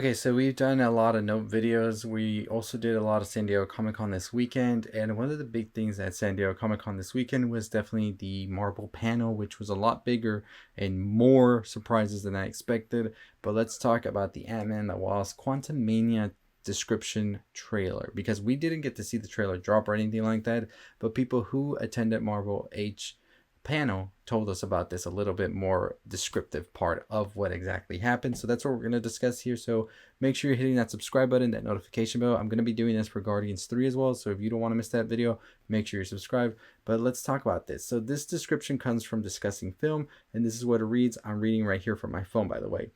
Okay, so we've done a lot of note videos. We also did a lot of San Diego Comic-Con this weekend, and one of the big things at San Diego Comic-Con this weekend was definitely the Marvel panel, which was a lot bigger and more surprises than I expected. But let's talk about the Ant-Man and the Wasp Quantumania description trailer, because we didn't get to see the trailer drop or anything like that, but people who attended Marvel H panel told us about this a little bit more descriptive part of what exactly happened. So that's what we're going to discuss here. So make sure you're hitting that subscribe button, that notification bell. I'm going to be doing this for Guardians 3 as well. So if you don't want to miss that video, make sure you're subscribed. But let's talk about this. So this description comes from Discussing Film, and this is what it reads. I'm reading right here from my phone, by the way.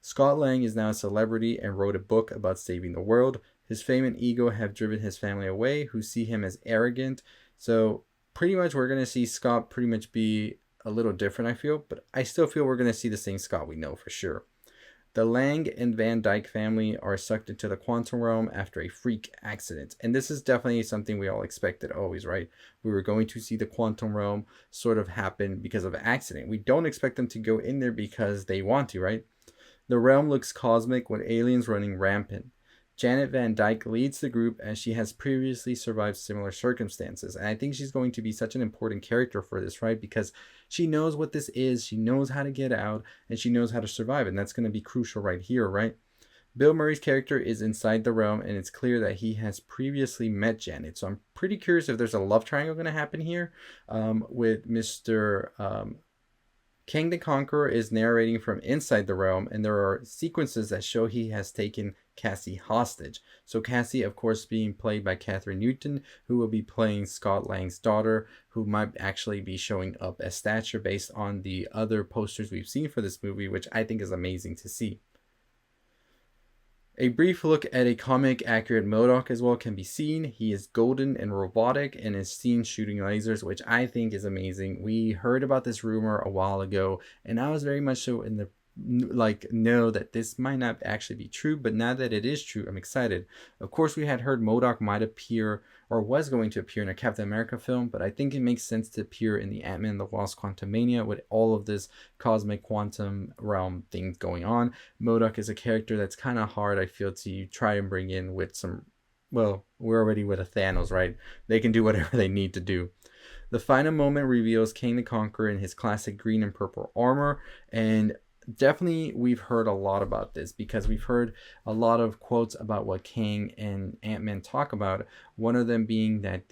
Scott Lang is now a celebrity and wrote a book about saving the world. His fame and ego have driven his family away, who see him as arrogant. So pretty much we're going to see Scott pretty much be a little different, I feel, but I still feel we're going to see the same Scott we know for sure. The Lang and Van Dyke family are sucked into the quantum realm after a freak accident. And this is definitely something we all expected always, right? We were going to see the quantum realm sort of happen because of an accident. We don't expect them to go in there because they want to, right? The realm looks cosmic with aliens running rampant. Janet Van Dyke leads the group as she has previously survived similar circumstances. And I think she's going to be such an important character for this, right? Because she knows what this is, she knows how to get out, and she knows how to survive. And that's going to be crucial right here, right? Bill Murray's character is inside the realm, and it's clear that he has previously met Janet. So I'm pretty curious if there's a love triangle going to happen here with Mr. King the Conqueror is narrating from inside the realm, and there are sequences that show he has taken Cassie hostage. So Cassie, of course, being played by Catherine Newton, who will be playing Scott Lang's daughter, who might actually be showing up as Stature based on the other posters we've seen for this movie, which I think is amazing to see. A brief look at a comic-accurate modok as well can be seen. He is golden and robotic and is seen shooting lasers, which I think is amazing. We heard about this rumor a while ago, and I was very much so in the know that this might not actually be true, but now that it is true, I'm excited. Of course, we had heard modok might appear or was going to appear in a Captain America film, but I think it makes sense to appear in the Ant-Man and the Wasp Quantumania with all of this cosmic quantum realm things going on. Modok is a character that's kind of hard, I feel, to try and bring in with some, well, we're already with a Thanos, right? They can do whatever they need to do. The final moment reveals King the Conqueror in his classic green and purple armor, and definitely we've heard a lot about this because we've heard a lot of quotes about what Kang and Ant-Man talk about. One of them being that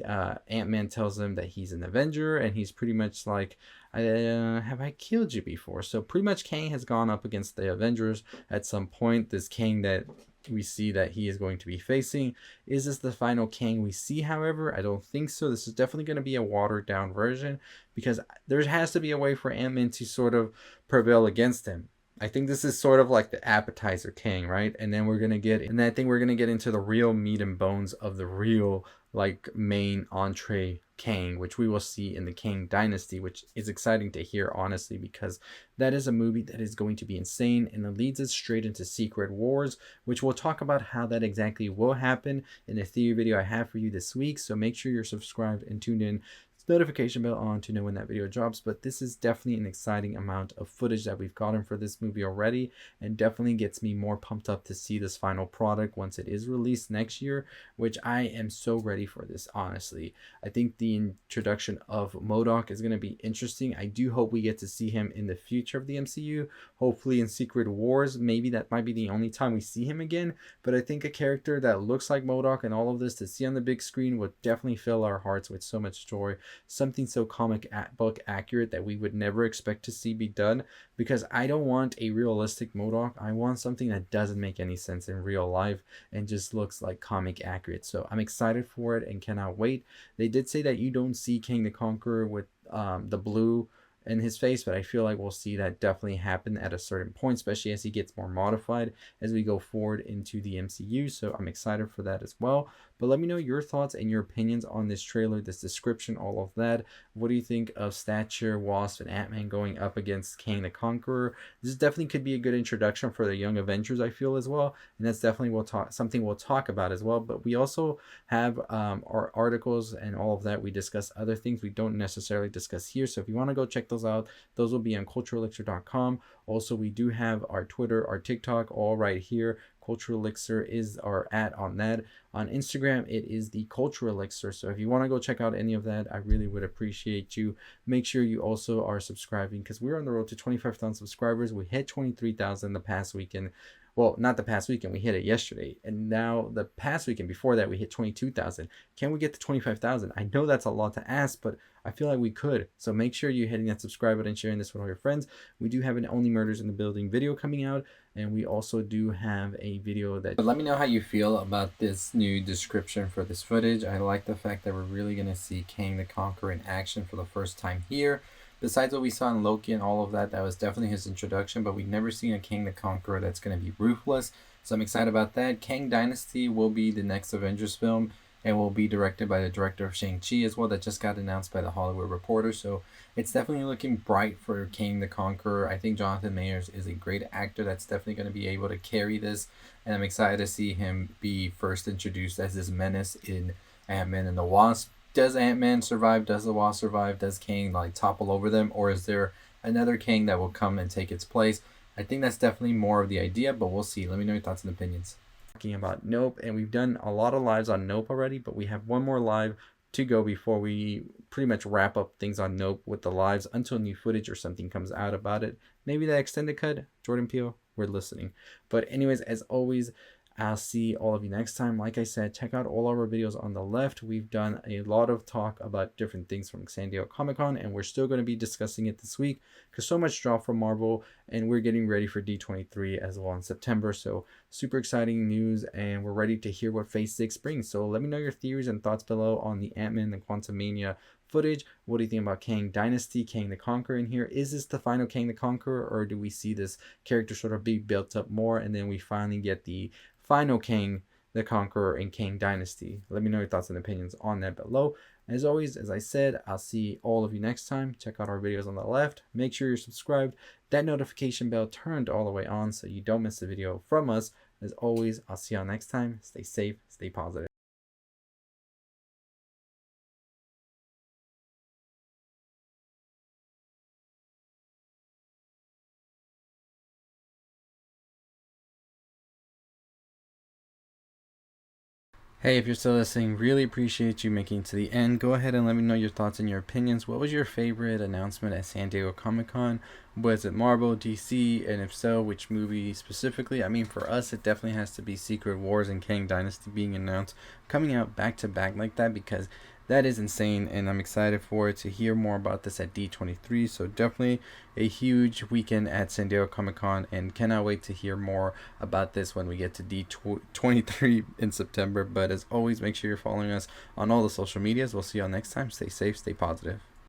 Ant-Man tells him that he's an Avenger, and he's pretty much like, have I killed you before? So pretty much Kang has gone up against the Avengers at some point. This Kang that we see that he is going to be facing. Is this the final Kang we see, however? I don't think so. This is definitely going to be a watered down version because there has to be a way for Ant-Man to sort of prevail against him. I think this is sort of like the appetizer Kang, right? And then I think we're gonna get into the real meat and bones of the real like main entree Kang, which we will see in the Kang Dynasty, which is exciting to hear, honestly, because that is a movie that is going to be insane, and it leads us straight into Secret Wars, which we'll talk about how that exactly will happen in a theory video I have for you this week. So make sure you're subscribed and tuned in, notification bell on to know when that video drops. But this is definitely an exciting amount of footage that we've gotten for this movie already, and definitely gets me more pumped up to see this final product once it is released next year, which I am so ready for this, honestly. I think the introduction of modok is going to be interesting. I do hope we get to see him in the future of the MCU, hopefully in Secret Wars. Maybe that might be the only time we see him again, but I think a character that looks like modok and all of this to see on the big screen would definitely fill our hearts with so much joy. Something so comic book accurate that we would never expect to see be done, because I don't want a realistic modok. I want something that doesn't make any sense in real life and just looks like comic accurate. So I'm excited for it and cannot wait. They did say that you don't see King the Conqueror with the blue in his face, but I feel like we'll see that definitely happen at a certain point, especially as he gets more modified as we go forward into the MCU. So I'm excited for that as well. But let me know your thoughts and your opinions on this trailer, this description, all of that. What do you think of Stature, Wasp, and Ant-Man going up against King the Conqueror? This definitely could be a good introduction for the young Avengers, I feel, as well. And that's definitely something we'll talk about as well. But we also have our articles and all of that. We discuss other things we don't necessarily discuss here. So if you want to go check those out, those will be on culturalelixir.com. Also, we do have our Twitter, our TikTok, all right here. Cultural Elixir is our on that. On Instagram, it is the Cultural Elixir. So if you want to go check out any of that, I really would appreciate you. Make sure you also are subscribing, because we're on the road to 25,000 subscribers. We hit 23,000 the past weekend. Well, not the past weekend, we hit it yesterday. And now the past weekend before that, we hit 22,000. Can we get to 25,000? I know that's a lot to ask, but I feel like we could. So make sure you're hitting that subscribe button and sharing this with all your friends. We do have an Only Murders in the Building video coming out, and we also do have a video that... But let me know how you feel about this new description for this footage. I like the fact that we're really going to see Kang the Conqueror in action for the first time here. Besides what we saw in Loki and all of that, that was definitely his introduction, but we've never seen a Kang the Conqueror that's going to be ruthless. So I'm excited about that. Kang Dynasty will be the next Avengers film, and will be directed by the director of Shang-Chi as well, that just got announced by the Hollywood Reporter. So it's definitely looking bright for Kang the Conqueror. I think Jonathan Majors is a great actor that's definitely going to be able to carry this, and I'm excited to see him be first introduced as this menace in Ant-Man and the Wasp. Does Ant-Man survive? Does the Wasp survive? Does Kang like topple over them? Or is there another Kang that will come and take its place? I think that's definitely more of the idea, but we'll see. Let me know your thoughts and opinions. Talking about Nope, and we've done a lot of lives on Nope already, but we have one more live to go before we pretty much wrap up things on Nope with the lives until new footage or something comes out about it. Maybe that extended cut. Jordan Peele, we're listening. But anyways, as always, I'll see all of you next time. Like I said, check out all our videos on the left. We've done a lot of talk about different things from San Diego Comic-Con, and we're still going to be discussing it this week because so much drop from Marvel, and we're getting ready for D23 as well in September. So super exciting news, and we're ready to hear what Phase 6 brings. So let me know your theories and thoughts below on the Ant-Man and Quantumania footage. What do you think about Kang Dynasty, Kang the Conqueror in here? Is this the final Kang the Conqueror, or do we see this character sort of be built up more, and then we finally get the final Kang the Conqueror in Kang Dynasty? Let me know your thoughts and opinions on that below. As always, as I said, I'll see all of you next time. Check out our videos on the left. Make sure you're subscribed. That notification bell turned all the way on so you don't miss a video from us. As always, I'll see y'all next time. Stay safe, stay positive. Hey, if you're still listening, really appreciate you making it to the end. Go ahead and let me know your thoughts and your opinions. What was your favorite announcement at San Diego Comic-Con? Was it Marvel, DC, and if so, which movie specifically? I mean, for us, it definitely has to be Secret Wars and Kang Dynasty being announced, coming out back to back like that, because that is insane, and I'm excited for it to hear more about this at D23. So definitely a huge weekend at San Diego Comic-Con, and cannot wait to hear more about this when we get to D23 in September. But as always, make sure you're following us on all the social medias. We'll see y'all next time. Stay safe, stay positive.